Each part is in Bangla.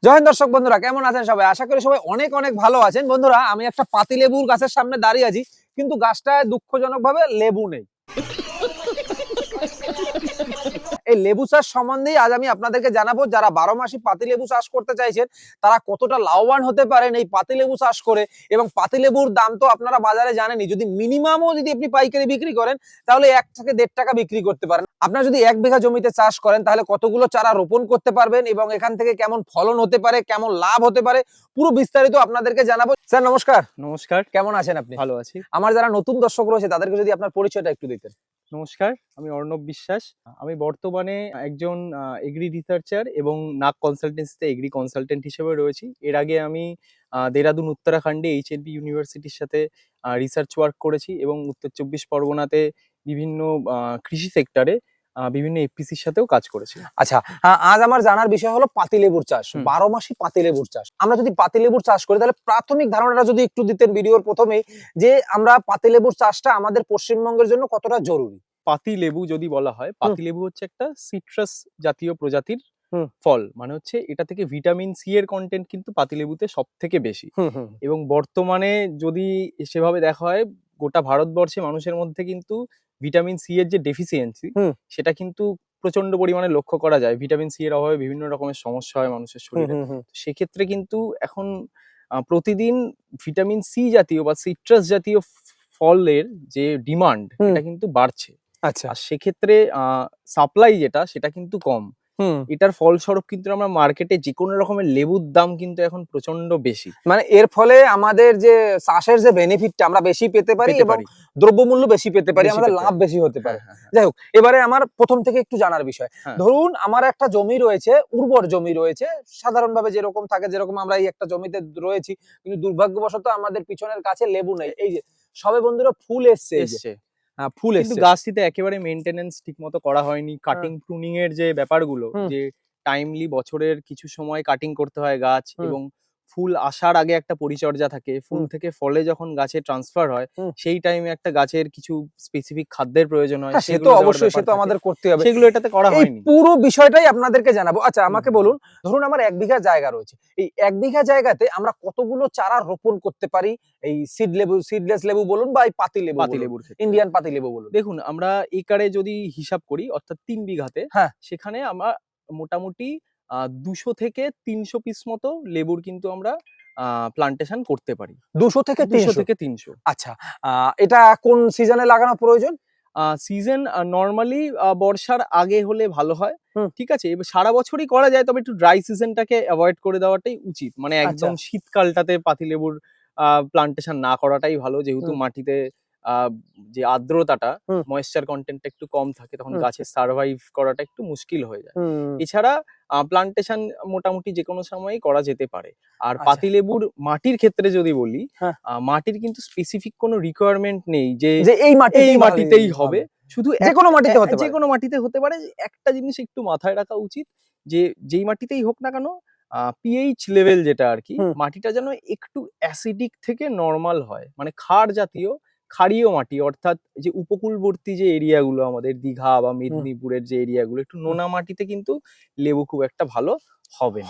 জয় হিন্দ দর্শক বন্ধুরা, কেমন আছেন সবাই? আশা করি সবাই অনেক অনেক ভালো আছেন। বন্ধুরা, আমি একটা পাতিলেবুর গাছের সামনে দাঁড়িয়ে আছি, কিন্তু গাছটায় দুঃখজনকভাবে লেবু নেই। এই লেবু চাষ সম্বন্ধেই আজ আমি আপনাদেরকে জানাবো। যারা 12 মাসি পাতিলেবু চাষ করতে চাইছেন তারা কতটা লাভবান হতে পারেন এই পাতিলেবু চাষ করে। এবং পাতিলেবুর দাম তো আপনারা বাজারে জানেনই, যদি মিনিমামও যদি আপনি পাইকারি বিক্রি করেন তাহলে 1 থেকে 1.5 টাকা বিক্রি করতে পারেন। আপনারা যদি 1 বিঘা জমিতে চাষ করেন তাহলে কতগুলো চারা রোপণ করতে পারবেন এবং এখান থেকে কেমন ফলন হতে পারে, কেমন লাভ হতে পারে, পুরো বিস্তারিত আপনাদেরকে জানাবো। স্যার নমস্কার। নমস্কার, কেমন আছেন আপনি? ভালো আছি। আমার যারা নতুন দর্শক রয়েছে তাদেরকে যদি আপনার পরিচয়টা একটু দিতেন। নমস্কার, আমি অর্ণব বিশ্বাস। আমি বর্তমানে একজন এগ্রি রিসার্চার এবং নাগ কনসালটেন্সিতে এগ্রি কনসালটেন্ট হিসেবে রয়েছি। এর আগে আমি দেরাদুন উত্তরাখণ্ডে এইচএনবি ইউনিভার্সিটির সাথে রিসার্চ ওয়ার্ক করেছি এবং উত্তর 24 পরগনাতে বিভিন্ন কৃষি সেক্টরে বিভিন্ন এফপিসির সাথেও কাজ করেছি। আচ্ছা, আজ আমার জানার বিষয় হলো পাতিলেবুর চাষ। 12 মাসি পাতিলেবুর চাষ। আমরা যদি পাতিলেবুর চাষ করি তাহলে প্রাথমিক ধারণাটা যদি একটু দিতেন ভিডিওর প্রথমেই, যে আমরা পাতিলেবুর চাষটা আমাদের পশ্চিমবঙ্গের জন্য কতটা জরুরি। পাতিলেবু যদি বলা হয়, পাতিলেবু হচ্ছে একটা সিট্রাস জাতীয় প্রজাতির ফল। মানে হচ্ছে এটা থেকে ভিটামিন সি এর কন্টেন্ট কিন্তু পাতিলেবুতে সব থেকে বেশি। এবং বর্তমানে যদি সেভাবে দেখা হয়, গোটা ভারতবর্ষে মানুষের মধ্যে কিন্তু ভিটামিন সি এর যে ডেফিসিয়েন্সি সেটা কিন্তু প্রচন্ড পরিমাণে লক্ষ্য করা যায়। ভিটামিন সি এর অভাবে বিভিন্ন রকমের সমস্যা হয় মানুষের শরীরে। সেক্ষেত্রে কিন্তু এখন প্রতিদিন ভিটামিন সি জাতীয় বা সিট্রাস জাতীয় ফলের যে ডিমান্ড এটা কিন্তু বাড়ছে। আচ্ছা, আর সেক্ষেত্রে সাপ্লাই যেটা সেটা কিন্তু কম। এটার ফলস্বরূপ কিন্তু আমরা মার্কেটে যে কোনো রকমের লেবুর দাম কিন্তু এখন প্রচন্ড বেশি। মানে এর ফলে আমাদের যে চাষের যে বেনিফিটটা আমরা বেশি পেতে পারি এবং দ্রব্যমূল্য বেশি পেতে পারি, আমাদের লাভ বেশি হতে পারে। যাই হোক, এবারে আমার প্রথম থেকে একটু জানার বিষয়, ধরুন আমার একটা জমি রয়েছে, উর্বর জমি রয়েছে, সাধারণভাবে যেরকম থাকে, যেরকম আমরা এই একটা জমিতে রয়েছি, কিন্তু দুর্ভাগ্যবশত আমাদের পিছনের কাছে লেবু নেই। এই যে সবে বন্ধুরা ফুল এসছে, ফুল কিন্তু গাছটিতে একেবারে মেইনটেনেন্স ঠিকমতো করা হয়নি। কাটিং প্রুনিং এর যে ব্যাপারগুলো, যে টাইমলি বছরের কিছু সময় কাটিং করতে হয় গাছ, এবং ফুল আসার আগে একটা পরিচর্যা থাকে। ফুল থেকে ফলে যখন গাছে ট্রান্সফার হয় সেই টাইমে একটা গাছের কিছু স্পেসিফিক খাদ্যের প্রয়োজন হয়, সেটা অবশ্যই সেটা আমাদের করতে হবে। সেগুলো এটাতে করা হয়নি। পুরো বিষয়টাই আপনাদেরকে জানাবো। আচ্ছা, আমাকে বলুন, ধরুন আমার 1 বিঘা জায়গা রয়েছে, এই 1 বিঘা জায়গাতে আমরা কতগুলো চারা রোপণ করতে পারি? এই সিডলেস লেবু বলুন বা এই পাতিলেবুর ক্ষেত্রে, ইন্ডিয়ান পাতিলেবু বলুন। দেখুন, আমরা একরে যদি হিসাব করি, অর্থাৎ 3 বিঘাতে, সেখানে আমরা মোটামুটি 200 থেকে 300 পিস মতো লেবুর কিন্তু আমরা প্লান্টেশন করতে পারি। 200 থেকে 300। আচ্ছা, এটা কোন সিজনে লাগানো প্রয়োজন? সিজন নরমালি বর্ষার আগে হলে ভালো হয়। ঠিক আছে, এবার সারা বছরই করা যায়, তবে একটু ড্রাই সিজনটাকে অ্যাভয়েড করে দেওয়াটাই উচিত। মানে একদম শীতকালটাতে পাতিলেবুর প্লান্টেশন না করাটাই ভালো, যেহেতু মাটিতে যে আর্দ্রতাটা, ময়েশ্চার কন্টেন্টটা একটু কম থাকে, তখন গাছের সার্ভাইভ করাটা একটু মুশকিল হয়ে যায়। এছাড়া প্লান্টেশন মোটামুটি যে কোনো সময়ই করা যেতে পারে। আর পাতিলেবুর মাটির ক্ষেত্রে যদি বলি, মাটির কিন্তু স্পেসিফিক কোনো রিকোয়ারমেন্ট নেই যে এই মাটিতেই হবে। শুধু যে কোনো মাটিতে হতে পারে। যে কোনো মাটিতে হতে পারে। একটা জিনিস একটু মাথায় রাখা উচিত, যে যেই মাটিতেই হোক না কেন, পিএইচ লেভেল যেটা আর কি, মাটিটা যেন একটু অ্যাসিডিক থেকে নরমাল হয়। মানে ক্ষারীয় মাটি, অর্থাৎ যে উপকূলবর্তী যে এরিয়াগুলো আমাদের দীঘা বা মেদিনীপুরের যে এরিয়াগুলো, একটু নোনা মাটিতে কিন্তু লেবু খুব একটা ভালো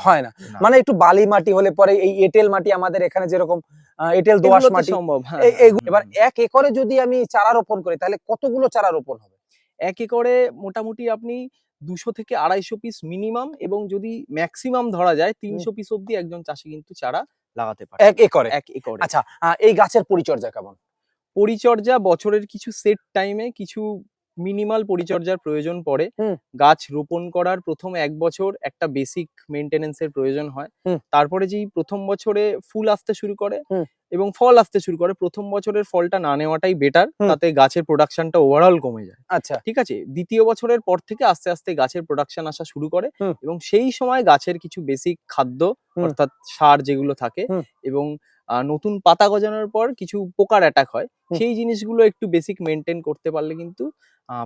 হয় না। মানে একটু বালি মাটি হলে পরে, এই এঁটেল মাটি আমাদের এখানে যেরকম এঁটেল দোআঁশ মাটি সম্ভব। এবার 1 একরে যদি আমি চারা রোপণ করি তাহলে কতগুলো চারা রোপণ হবে? 1 একরে মোটামুটি আপনি 200 থেকে 250 পিস মিনিমাম, এবং যদি ম্যাক্সিমাম ধরা যায় 300 পিস অব্দি একজন চাষি কিন্তু চারা লাগাতে পারে 1 একরে। আচ্ছা, এই গাছের পরিচর্যা কেমন? পরিচর্যা বছরের কিছু সেট টাইমে কিছু মিনিমাল পরিচর্যার প্রয়োজন পড়ে। গাছ রোপণ করার প্রথম 1 বছর একটা বেসিক মেইনটেনেন্সের প্রয়োজন হয়। তারপরে যেই প্রথম বছরে ফুল আসতে শুরু করে এবং ফল আসতে শুরু করে, প্রথম বছরের ফলটা না নেওয়াটাই বেটার, তাতে গাছের প্রোডাকশনটা ওভারঅল কমে যায়। আচ্ছা, ঠিক আছে, দ্বিতীয় বছরের পর থেকে আস্তে আস্তে গাছের প্রোডাকশন আসা শুরু করে, এবং সেই সময় গাছের কিছু বেসিক খাদ্য, অর্থাৎ সার যেগুলো থাকে, এবং নতুন পাতা গজানোর পর কিছু পোকার অ্যাটাক হয়, সেই জিনিসগুলো একটু বেসিক মেনটেন করতে পারলে কিন্তু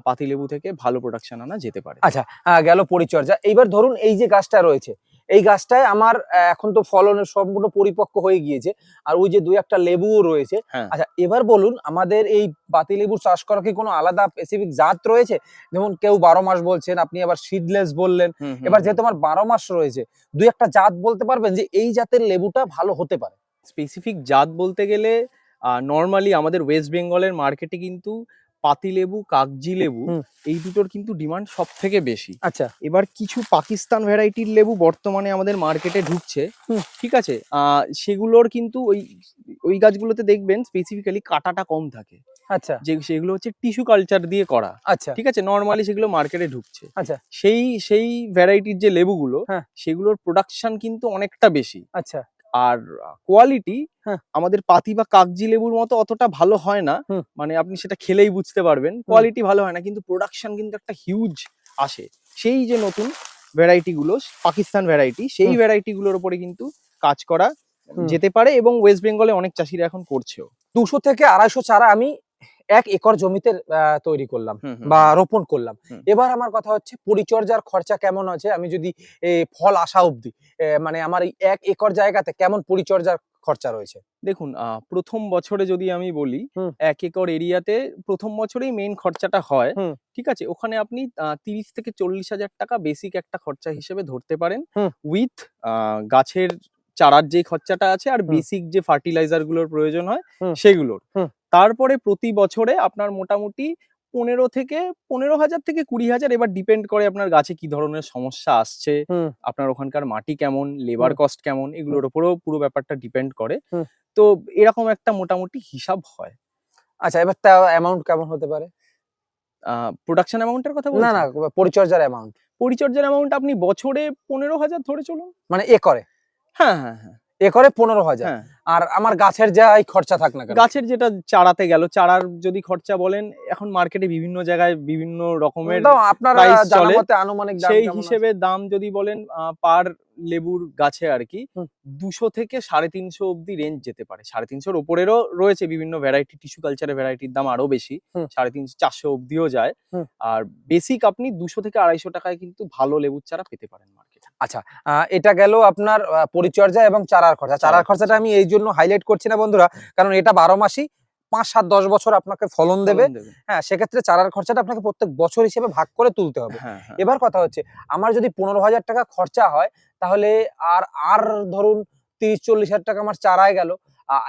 পাতিলেবু থেকে ভালো প্রোডাকশন আনা যেতে পারে। আচ্ছা, গেল পরিচর্যা। এইবার ধরুন এই যে গাছটা রয়েছে, এই গাছটায় আমার এখন তো ফলনের সম্পূর্ণ পরিপক্ক হয়ে গিয়েছে, আর ওই যে দুই একটা লেবুও রয়েছে। হ্যাঁ। আচ্ছা এবার বলুন, আমাদের এই পাতিলেবু চাষ করার কি কোনো আলাদা স্পেসিফিক জাত রয়েছে? যেমন কেউ 12 মাস বলছেন, আপনি আবার সিডলেস বললেন। এবার যেহেতু আমার 12 মাস রয়েছে, দুই একটা জাত বলতে পারবেন যে এই জাতের লেবুটা ভালো হতে পারে? স্পেসিফিক জাত বলতে গেলে নর্মালি আমাদের ওয়েস্ট বেঙ্গলের মার্কেটে কিন্তু পাতিলেবু, কাগজি লেবু হুম। এই দুটোর কিন্তু ডিমান্ড সব থেকে বেশি। আচ্ছা। এবার কিছু পাকিস্তান ভ্যারাইটির লেবু বর্তমানে আমাদের মার্কেটে ঢুকছে, হুম। ঠিক আছে। সেগুলোর কিন্তু ওই গাছগুলোতে দেখবেন স্পেসিফিক্যালি কাঁটাটা কম থাকে, আচ্ছা। যে সেগুলো হচ্ছে টিস্যু কালচার দিয়ে করা, আচ্ছা। ঠিক আছে। নর্মালি সেগুলো মার্কেটে ঢুকছে। আচ্ছা। সেই ভ্যারাইটির যে লেবুগুলো, হ্যাঁ। সেগুলোর প্রোডাকশন কিন্তু অনেকটা বেশি। আচ্ছা। আর কোয়ালিটি হ্যাঁ। আমাদের পাতি বা কাগজি লেবুর মতো অতটা ভালো হয় না। হুম। মানে আপনি সেটা খেলেই বুঝতে পারবেন, কোয়ালিটি ভালো হয় না, কিন্তু প্রোডাকশন কিন্তু একটা হিউজ আসে। সেই যে নতুন ভ্যারাইটি গুলো, পাকিস্তান ভ্যারাইটি, সেই হুম। ভ্যারাইটি গুলোর উপরে কিন্তু কাজ করা হুম। যেতে পারে, এবং ওয়েস্ট বেঙ্গলে অনেক চাষিরা এখন করছেও। 200 থেকে 250 চারা আমি 1 একর জমিতে তৈরি করলাম হুম, হুম, বা হুম। রোপণ করলাম। হুম। এবার আমার কথা হচ্ছে পরিচর্যার খরচা কেমন আছে? আমি যদি ফল আসা অবধি মানে আমার এই 1 একর জায়গাতে কেমন পরিচর্যার খরচা রয়েছে? দেখুন, প্রথম বছরে যদি আমি বলি, হুম। 1 একর এরিয়াতে প্রথম বছরেই মেইন খরচাটা হয়। হুম। ঠিক আছে? ওখানে আপনি 30 থেকে 40,000 টাকা বেসিক একটা খরচা হিসেবে ধরতে পারেন। হুম। উইথ গাছের চারার যে খরচাটা আছে আর হুম। বেসিক যে ফার্টিলাইজার গুলোর প্রয়োজন হয় হুম। সেগুলোর। হুম। তারপরে প্রতি বছরে আপনার মোটামুটি 15,000 থেকে 20,000, এবার ডিপেন্ড করে আপনার গাছে কি ধরনের সমস্যা আসছে, হুম। আপনার ওখানকার মাটি কেমন, লেবার হুম। কস্ট কেমন, এগুলোর উপরেও পুরো ব্যাপারটা ডিপেন্ড করে। হুম। তো এরকম একটা মোটামুটি হিসাব হয়। আচ্ছা, এবার তাও অ্যামাউন্ট কেমন হতে পারে? প্রোডাকশন অ্যামাউন্ট এর কথা না, বলছেন? না, পরিচর্যার অ্যামাউন্ট পরিচর্যার অ্যামাউন্ট আপনি বছরে 15,000 ধরে চলুন। মানে একরে? হ্যাঁ, হ্যাঁ, হ্যাঁ, একরে 15,000। হ্যাঁ। আর আমার গাছের যাই খরচা থাক না কেন? গাছের যেটা চারাতে গেল, চারার যদি খরচা বলেন, এখন মার্কেটে বিভিন্ন জায়গায় বিভিন্ন রকমের দাও আপনার প্রাইস জানা চলে। মতে আনুমানিক দাম সেই কেমন আছে? হিসেবে দাম যদি বলেন, পার লেবুর গাছে আরকি হুম। 200 থেকে 350 অব্দি রেঞ্জ যেতে পারে। 350 র উপরেরও রয়েছে বিভিন্ন ভ্যারাইটি, টিস্যু কালচারের ভ্যারাইটির দাম আরো বেশি। হুম। 350, 400 অব্দিও যায়। হুম। আর বেসিক আপনি 200 থেকে 250 টাকায় কিন্তু ভালো লেবুর চারা পেতে পারেন মার্কেটে। আচ্ছা, এটা গেল আপনার পরিচর্যা এবং চারার খরচা। চারার চারার খরচাটা খরচা। আমি এই জন্য হাইলাইট করছি না বন্ধুরা, কারণ এটা 12 মাসই ৫, ৭, ১০ বছর আপনাকে ফলন দেবে। ফলন দেবে। হ্যাঁ, সেক্ষেত্রে চারার খরচাটা আপনাকে প্রত্যেক বছর হিসেবে ভাগ করে তুলতে হবে। হ্যাঁ, হ্যাঁ। এবার কথা হচ্ছে, আমার যদি ১৫,০০০ টাকা খরচা হয়, তাহলে আর ধরুন ৩০-৪০,০০০ টাকা আমার চারায় গেল।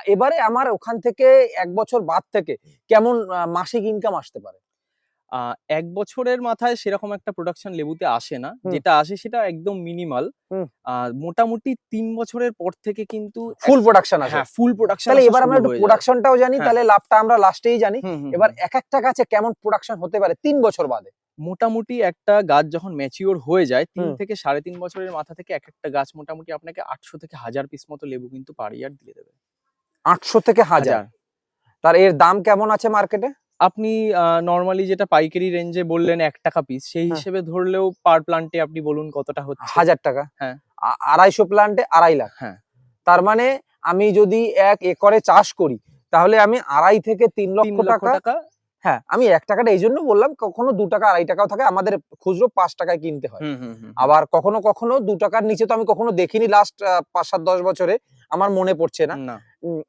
এবারে আমার ওখান থেকে ১ বছর বাদ থেকে কেমন মাসিক ইনকাম আসতে পারে? ১ বছরের মাথায় সেরকম একটা প্রোডাকশন লেবুতে আসে না। হুম। যেটা আসে সেটা একদম মিনিমাল। হুম। মোটামুটি ৩ বছরের পর থেকে কিন্তু ফুল প্রোডাকশন আসে। হ্যাঁ, ফুল প্রোডাকশন তাহলে আসা এবার আমরা শুরু একটু হয়ে যায়। প্রোডাকশনটাও জানি, হ্যাঁ। তাহলে লাভটা আমরা লাস্টেই জানি। হুম, হুম, এবার হুম। একটা গাছে কেমন প্রোডাকশন হতে পারে ৩ বছর বাদে? মোটামুটি একটা গাছ যখন ম্যাচিউর হয়ে যায়, ৩ হুম। থেকে ৩.৫ বছরের মাথা থেকে একেকটা গাছ মোটামুটি আপনাকে ৮০০ থেকে ১০০০ পিস মতো লেবু কিন্তু পার ইয়ার দিয়ে দেবে। ৮০০ থেকে ১০০০। ১০০০। তার এর দাম কেমন আছে মার্কেটে? আপনি নরমালি যেটা পাইকারি রেঞ্জে বললেন ৳১ পিস, সেই হ্যাঁ। হিসেবে ধরলেও পার প্লান্টে আপনি বলুন কতটা হচ্ছে? ৳১,০০০ টাকা। হ্যাঁ। ২৫০ প্লান্টে ২.৫ লাখ। হ্যাঁ। তার মানে আমি যদি ১ একরে চাষ করি, তাহলে আমি ২.৫ থেকে ৩ লক্ষ ৩ লক্ষ টাকা। টাকা। হ্যাঁ, আমি ৳১ এইজন্য বললাম, কখনো ৳২, ৳২.৫ টাকাও থাকে। আমাদের খুচরো ৳৫ কিনতে হয়। হুম, হুম, হুম, হুম। আবার কখনো ৳২ র নিচে তো আমি কখনো দেখিনি লাস্ট ৫, ৭, ১০ বছরে। আমার মনে পড়ছে না। না,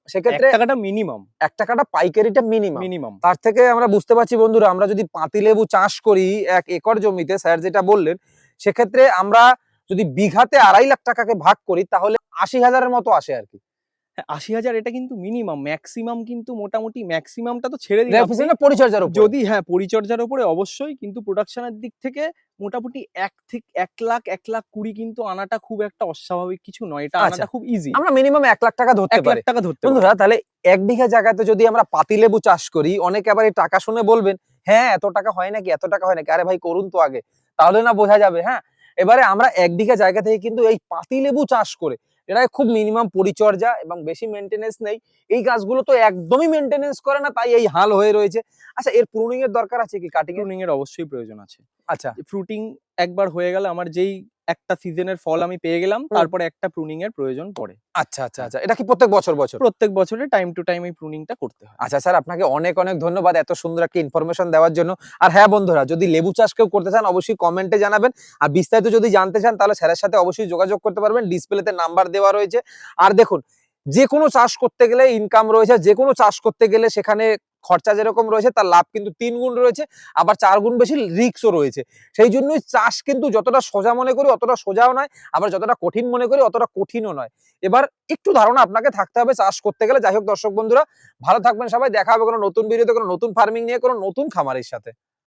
সেক্ষেত্রে ৳১ টা মিনিমাম। ৳১ পাইকারিটা মিনিমাম। মিনিমাম। তার থেকে আমরা বুঝতে পারছি বন্ধুরা, আমরা যদি পাতিলেবু চাষ করি ১ একর জমিতে, স্যার যেটা বললেন, সেক্ষেত্রে আমরা যদি বিঘাতে ৳২.৫ লাখ টাকাকে ভাগ করি, তাহলে ৮০,০০০ এর মতো আসে আরকি। হ্যাঁ, ৮০,০০০ এটা কিন্তু মিনিমাম। ম্যাক্সিমাম কিন্তু মোটামুটি ম্যাক্সিমামটা তো ছেড়ে দিন আপনি। পরিচর্যার উপরে। যদি হ্যাঁ, পরিচর্যার উপরে অবশ্যই, কিন্তু প্রোডাকশন এর দিক থেকে মোটামুটি ১ লাখ ২০ কিন্তু আনাটা খুব একটা অস্বাভাবিক কিছু নয়। এটা আচ্ছা, আনাটা খুব ইজি। আমরা মিনিমাম ৳১ লাখ টাকা ধরতে পারি। ৳১,০০,০০০ ধরতে পারেন। বন্ধুরা, তাহলে ১ বিঘা জায়গাতে যদি আমরা পাতিলেবু চাষ করি, অনেকে আবার এই টাকা শুনে বলবেন, "হ্যাঁ, এত টাকা হয় নাকি? এত টাকা হয় নাকি?" আরে ভাই, করুন তো আগে। তাহলে না বোঝা যাবে, হ্যাঁ? এবারে আমরা ১ বিঘা জায়গা থেকে কিন্তু এই পাতিলেবু চাষ করে, এটায় খুব মিনিমাম পরিচর্যা এবং বেশি মেইনটেন্যান্স নেই। এই গাছগুলো তো একদমই মেইনটেন্যান্স করে না, তাই এই হাল হয়ে রয়েছে। আচ্ছা, এর প্রুনিং এর দরকার আছে কি, কাটিং এর? প্রুনিং এর অবশ্যই প্রয়োজন আছে। আচ্ছা। ফ্রুটিং একবার হয়ে গেলে, আমার যেই একটা সিজনের ফল আমি পেয়ে গেলাম, তারপরে একটা প্রুনিং এর প্রয়োজন পড়ে। আচ্ছা আচ্ছা আচ্ছা, এটা কি প্রত্যেক বছর বছর? প্রত্যেক বছরে টাইম টু টাইম এই প্রুনিংটা করতে হয়। আচ্ছা স্যার, আপনাকে অনেক অনেক ধন্যবাদ এত সুন্দর একটা ইনফরমেশন দেওয়ার জন্য। আর হ্যাঁ বন্ধুরা, যদি লেবু চাষ কেউ করতে চান অবশ্যই কমেন্টে জানাবেন। আর বিস্তারিত যদি জানতে চান তাহলে স্যারের সাথে অবশ্যই যোগাযোগ করতে পারবেন, ডিসপ্লেতে নাম্বার দেওয়া রয়েছে। আর দেখুন, যে কোনো চাষ করতে গেলে ইনকাম রয়েছে, যে কোনো চাষ করতে গেলে সেখানে খরচা যেরকম রয়েছে তার লাভ কিন্তু 3 গুণ রয়েছে, আবার 4 গুণ বেশি রিস্কও রয়েছে। সেই জন্যই চাষ কিন্তু যতটা সোজা মনে করি অতটা সোজাও নয়, আবার যতটা কঠিন মনে করি অতটা কঠিনও নয়। এবার একটু ধারণা আপনাকে থাকতে হবে চাষ করতে গেলে। যাই হোক দর্শক বন্ধুরা, ভালো থাকবেন সবাই, দেখা হবে কোনো নতুন ভিডিওতে, কোনো নতুন ফার্মিং নিয়ে, কোনো নতুন খামারের সাথে।